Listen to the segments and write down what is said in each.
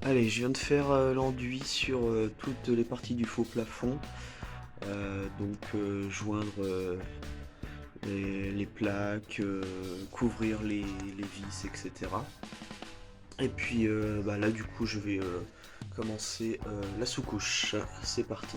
Allez, je viens de faire l'enduit sur toutes les parties du faux plafond. Joindre les plaques, couvrir les vis, etc. Et puis là du coup je vais commencer la sous-couche. C'est parti.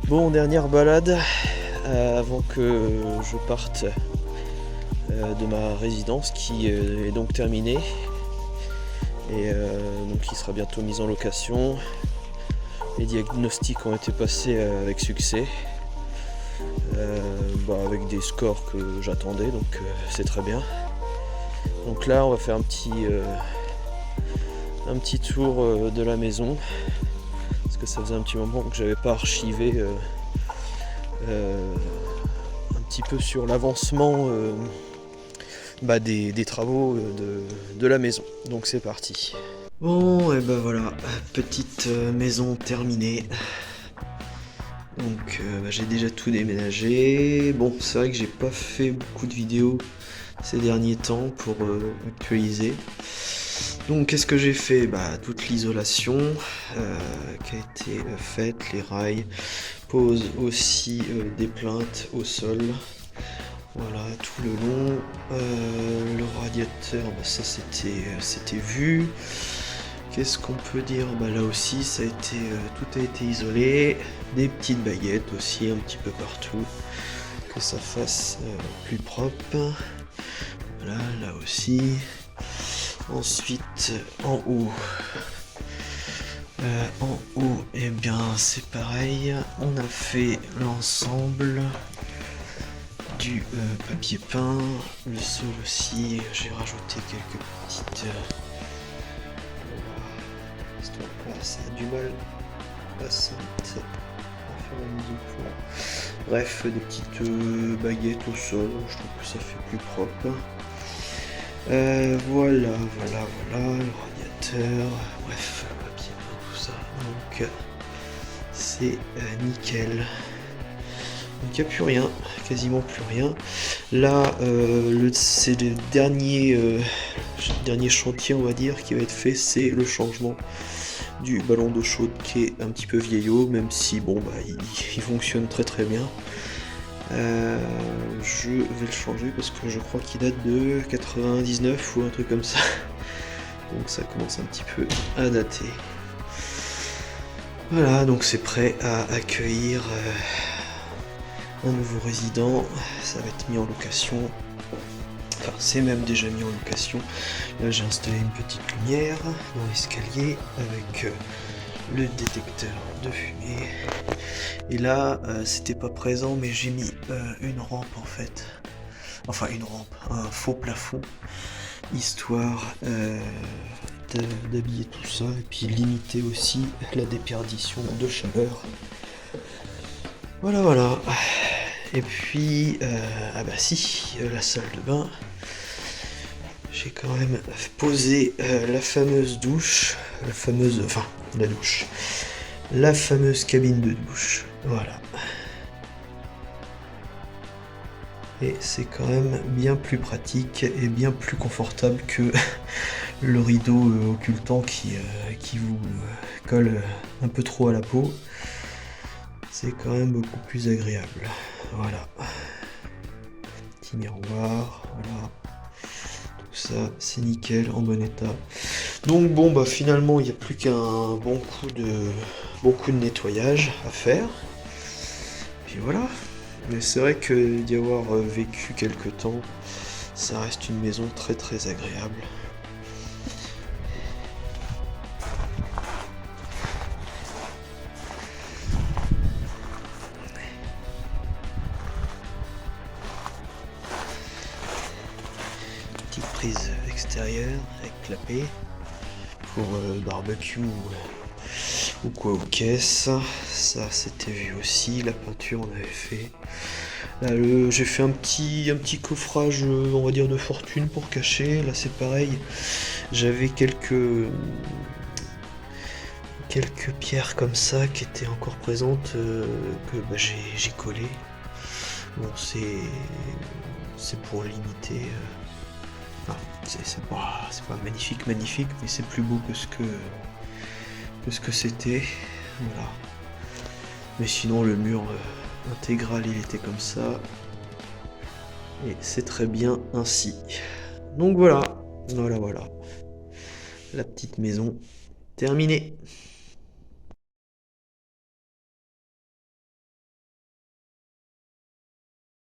Bon, dernière balade avant que je parte de ma résidence qui est donc terminée et donc qui sera bientôt mise en location. Les diagnostics ont été passés avec succès, avec des scores que j'attendais, donc c'est très bien. Donc là on va faire un petit tour de la maison, parce que ça faisait un petit moment que j'avais pas archivé un petit peu sur l'avancement des travaux de la maison. Donc c'est parti. Bon, et ben voilà, petite maison terminée. Donc j'ai déjà tout déménagé. Bon, c'est vrai que j'ai pas fait beaucoup de vidéos ces derniers temps pour actualiser. Donc qu'est-ce que j'ai fait? Toute l'isolation qui a été faite, les rails, pose aussi des plaintes au sol. Voilà, tout le long. Le radiateur, ça c'était vu. Qu'est-ce qu'on peut dire? Là aussi ça a été tout a été isolé. Des petites baguettes aussi un petit peu partout. Que ça fasse plus propre. Voilà, là aussi. Ensuite en haut. Eh bien c'est pareil. On a fait l'ensemble du papier peint, le sol aussi, j'ai rajouté quelques petites histoire. Ça a du mal à se mettre à la mise au point. Bref, des petites baguettes au sol, je trouve que ça fait plus propre. Voilà, le radiateur, bref, le papier, tout ça, donc c'est nickel. Donc il n'y a plus rien, quasiment plus rien. Là, c'est le dernier chantier, on va dire, qui va être fait, c'est le changement du ballon d'eau chaude qui est un petit peu vieillot, même si bon bah il fonctionne très très bien. Je vais le changer parce que je crois qu'il date de 99 ou un truc comme ça. Donc ça commence un petit peu à dater. Voilà, donc c'est prêt à accueillir un nouveau résident. Ça va être mis en location. Enfin, c'est même déjà mis en location. Là, j'ai installé une petite lumière dans l'escalier avec le détecteur de fumée. Et là, c'était pas présent, mais j'ai mis une rampe en fait. Enfin, une rampe, un faux plafond, histoire d'habiller tout ça et puis limiter aussi la déperdition de chaleur. Voilà. Et puis, ah bah si, la salle de bain. J'ai quand même posé la fameuse douche, la fameuse cabine de douche, voilà. Et c'est quand même bien plus pratique et bien plus confortable que le rideau occultant qui vous colle un peu trop à la peau. C'est quand même beaucoup plus agréable, voilà. Petit miroir, voilà. Ça c'est nickel, en bon état. Donc bon bah finalement il n'y a plus qu'un bon coup de nettoyage à faire. Puis voilà. Mais c'est vrai que d'y avoir vécu quelque temps, ça reste une maison très très agréable. Petite prise extérieure avec clapet pour barbecue ou quoi aux caisses. Ça c'était vu aussi, la peinture on avait fait. Là j'ai fait un petit coffrage on va dire de fortune pour cacher. Là c'est pareil, j'avais quelques pierres comme ça qui étaient encore présentes que bah, j'ai collé. Bon c'est pour limiter. Enfin, c'est pas magnifique, mais c'est plus beau que ce que c'était. Voilà. Mais sinon le mur intégral il était comme ça. Et c'est très bien ainsi. Donc voilà. La petite maison terminée.